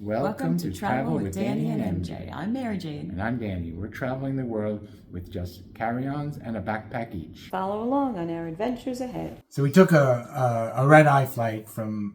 Welcome to Travel with Danny and MJ. I'm Mary Jane. And I'm Danny. We're traveling the world with just carry-ons and a backpack each. Follow along on our adventures ahead. So we took a red-eye flight from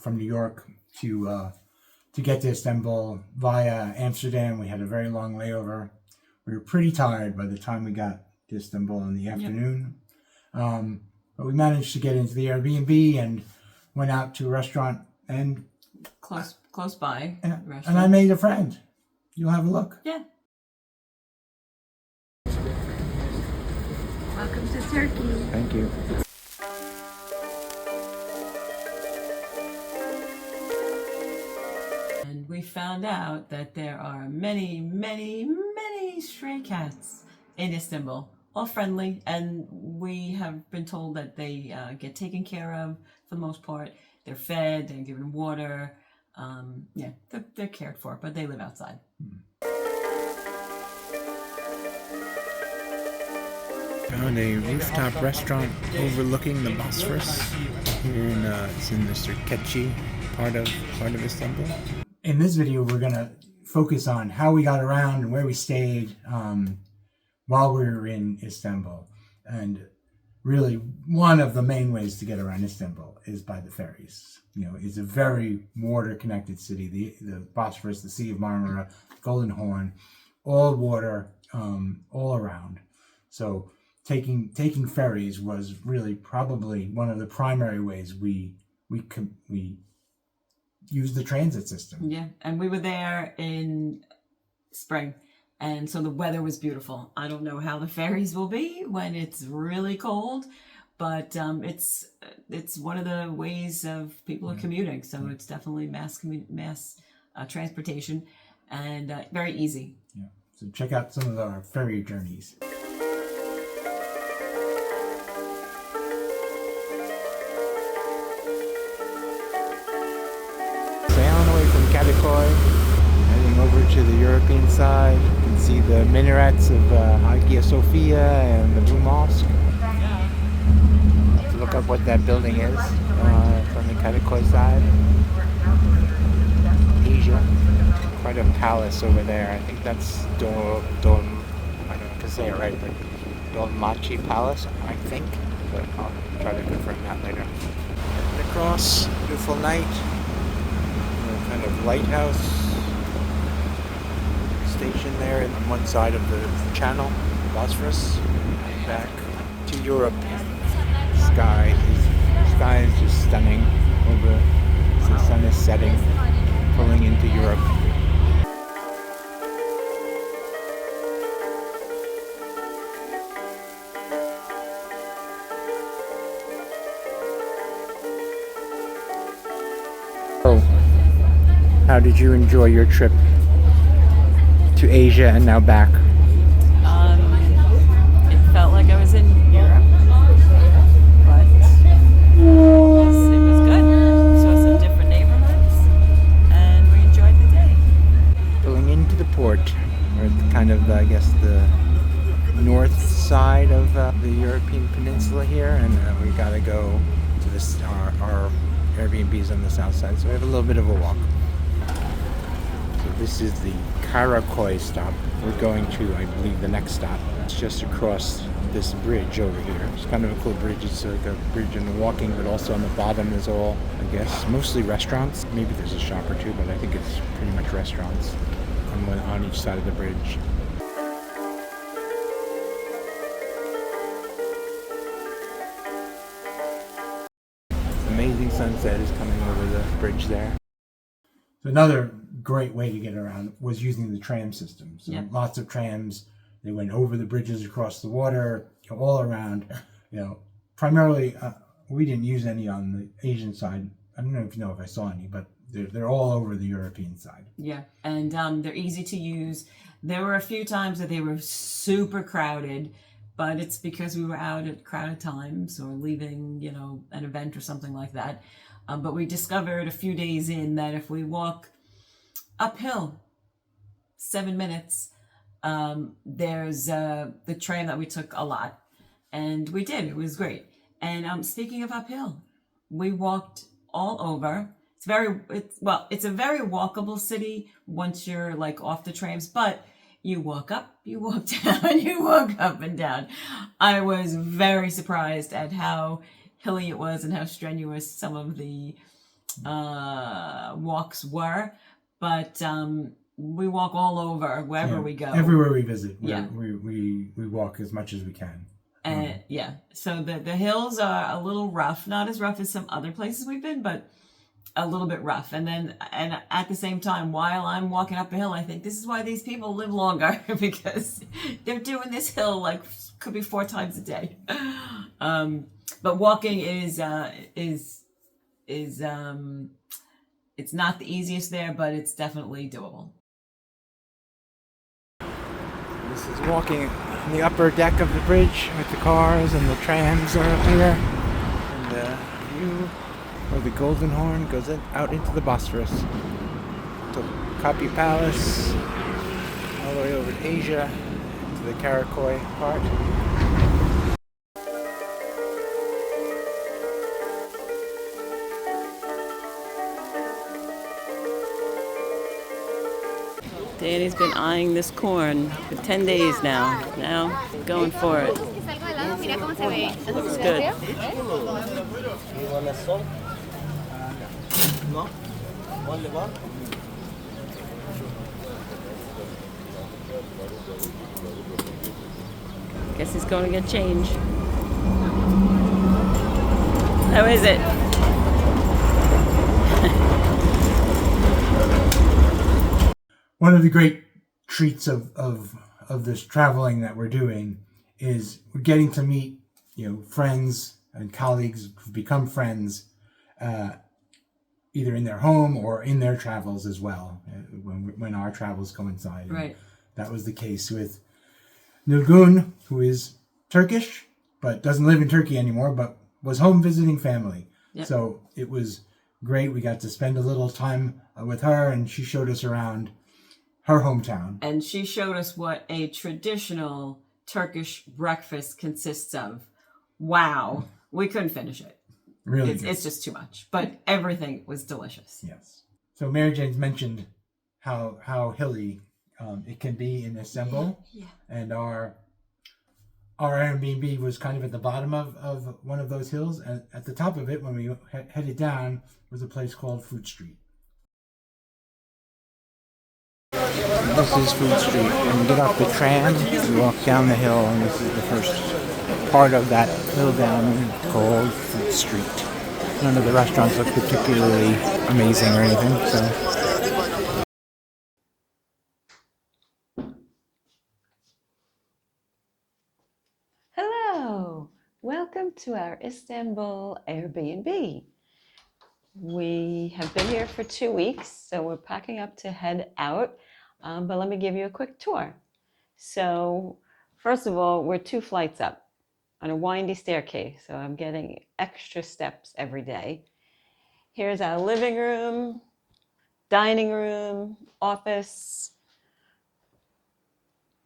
New York to get to Istanbul via Amsterdam. We had a very long layover. We were pretty tired by the time we got to Istanbul in the afternoon. But we managed to get into the Airbnb and went out to a restaurant and Close by. And I made a friend. You'll have a look. Yeah. Welcome to Turkey. Thank you. And we found out that there are many, many, many stray cats in Istanbul. All friendly, and we have been told that they get taken care of for the most part. They're fed, they're given water. They're cared for, but they live outside. Found a rooftop restaurant overlooking the Bosphorus here in it's in the Turkish part of Istanbul. In this video, we're gonna focus on how we got around and where we stayed while we were in Istanbul. And really, one of the main ways to get around Istanbul is by the ferries. You know, it's a very water-connected city. The Bosphorus, the Sea of Marmara, Golden Horn, all water, all around. So taking ferries was really probably one of the primary ways we used the transit system. Yeah, and we were there in spring. And so the weather was beautiful. I don't know how the ferries will be when it's really cold, but it's one of the ways of people are commuting. So it's definitely mass transportation and very easy. Yeah. So check out some of our ferry journeys. Sailing away from Kadıköy, heading over to the European side. You can see the minarets of Hagia Sophia and the Blue Mosque. Have to look up what that building is from the Kadıköy side. Asia. Quite a palace over there. I think that's I don't know if I say it right, but Dolmabahce Palace, I think. But I'll try to confirm that later. And across, beautiful night. Kind of lighthouse station there on one side of the channel, Bosphorus, and back to Europe. Sky is just stunning over as the sun is setting, pulling into Europe. How did you enjoy your trip to Asia and now back? It felt like I was in Europe, but it was good. Saw some different neighborhoods, and we enjoyed the day. Pulling into the port, or kind of, I guess, the north side of the European peninsula here, and we gotta go to our Airbnbs on the south side, so we have a little bit of a walk. This is the Karaköy stop. We're going to, I believe, the next stop. It's just across this bridge over here. It's kind of a cool bridge. It's like a bridge and walking, but also on the bottom is all, I guess, mostly restaurants. Maybe there's a shop or two, but I think it's pretty much restaurants on each side of the bridge. Amazing sunset is coming over the bridge there. So another great way to get around was using the tram system. So Yep. lots of trams. They went over the bridges across the water, all around. Primarily, we didn't use any on the Asian side. I don't know if I saw any, but they're all over the European side. Yeah, and they're easy to use. There were a few times that they were super crowded, but it's because we were out at crowded times or leaving, an event or something like that. But we discovered a few days in that if we walk uphill 7 minutes, there's the train that we took a lot. And we did. It was great. And speaking of uphill, we walked all over it's a very walkable city once you're like off the trams, but you walk up, you walk down, you walk up and down. I was very surprised at how hilly it was and how strenuous some of the walks were, but we walk all over wherever we go. Everywhere we visit, Yeah. we walk as much as we can. Yeah, so the hills are a little rough, not as rough as some other places we've been, but a little bit rough. And at the same time, while I'm walking up a hill, I think this is why these people live longer, because they're doing this hill like could be 4 times a day. But walking is it's not the easiest there, but it's definitely doable. This is walking on the upper deck of the bridge with the cars, and the trams are up here. And the view of the Golden Horn goes out into the Bosphorus. To Copy Palace, all the way over to Asia, to the Karakoy part. Danny's been eyeing this corn for 10 days now. Now, going for it. Looks good. Guess he's going to get change. How is it? One of the great treats of this traveling that we're doing is we're getting to meet, friends and colleagues who've become friends, either in their home or in their travels as well, when our travels coincide. And Right. that was the case with Nilgün, who is Turkish, but doesn't live in Turkey anymore, but was home visiting family. Yep. So it was great. We got to spend a little time with her, and she showed us around her hometown. And she showed us what a traditional Turkish breakfast consists of. Wow. We couldn't finish it. Really it's just too much. But everything was delicious. Yes. So Mary Jane's mentioned how hilly it can be in Istanbul. Yeah. And our Airbnb was kind of at the bottom of one of those hills. And at the top of it, when we headed down, was a place called Food Street. This is Food Street, and we get off the tram, we walk down the hill, and this is the first part of that hill down called Food Street. None of the restaurants look particularly amazing or anything, so. Hello. Welcome to our Istanbul Airbnb. We have been here for 2 weeks, so we're packing up to head out. But let me give you a quick tour. So first of all, we're 2 flights up on a windy staircase. So I'm getting extra steps every day. Here's our living room, dining room, office.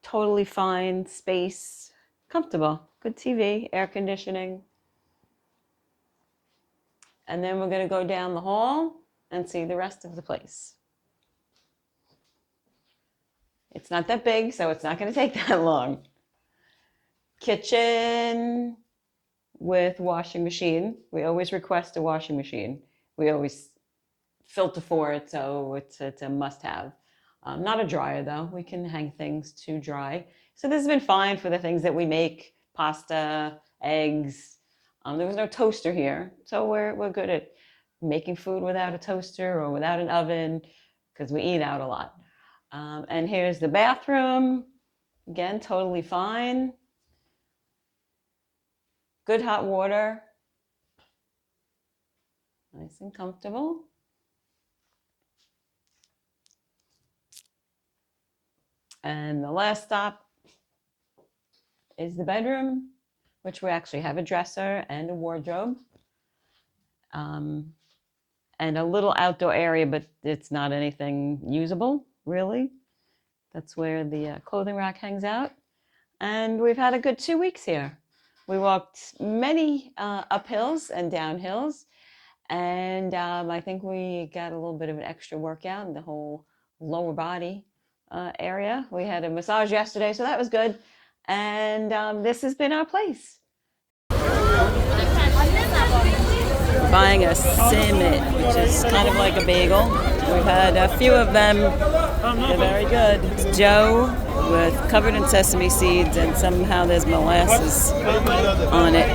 Totally fine space, comfortable, good TV, air conditioning. And then we're going to go down the hall and see the rest of the place. It's not that big, so it's not going to take that long. Kitchen with washing machine. We always request a washing machine. We always filter for it, so it's a must-have. Not a dryer, though. We can hang things to dry. So this has been fine for the things that we make, pasta, eggs. There was no toaster here, so we're good at making food without a toaster or without an oven, because we eat out a lot. And here's the bathroom. Again, totally fine. Good hot water. Nice and comfortable. And the last stop is the bedroom, which we actually have a dresser and a wardrobe. And a little outdoor area, but it's not anything usable, really. That's where the clothing rack hangs out. And we've had a good 2 weeks here. We walked many up hills and down hills. And I think we got a little bit of an extra workout in the whole lower body area. We had a massage yesterday, so that was good. And this has been our place. We're buying a simit, which is kind of like a bagel. We've had a few of them. They're very good. It's dough with covered in sesame seeds, and somehow there's molasses on it.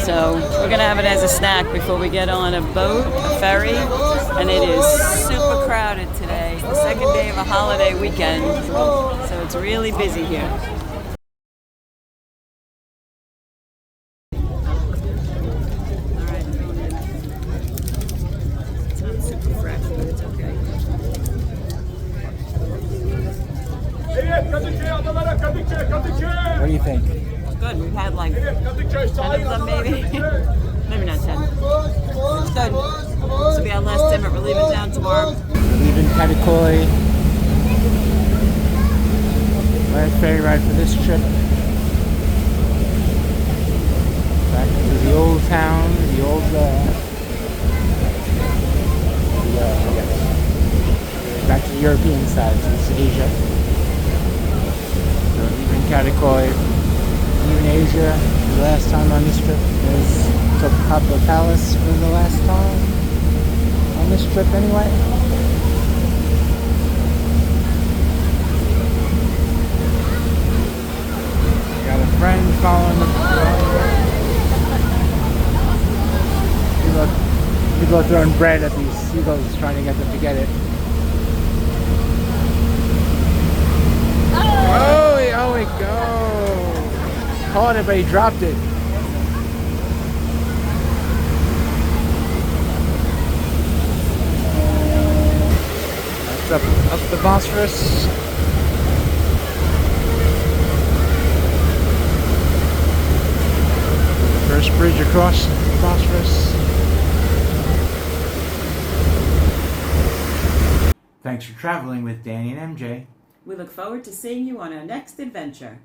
So we're gonna have it as a snack before we get on a boat, a ferry, and it is super crowded today. It's the second day of a holiday weekend, so it's really busy here. It's not super fresh, but it's okay. What do you think? Good. We've had like 10 of them, maybe. Maybe not 10. It's good. This will be our last dinner. We're leaving town tomorrow. We're leaving Kadıköy. Last ferry ride for this trip. Back to the old town, the old, back to the European side, so it's Asia. So leaving Kadıköy, leaving Asia. The last time on this trip was Topkapı Palace for the last time on this trip anyway. Got a friend following the people are throwing bread at these seagulls trying to get them to get it. Oh, it goes. Caught it, but he dropped it. That's up the Bosphorus. First bridge across the Bosphorus. Thanks for traveling with Danny and MJ. We look forward to seeing you on our next adventure.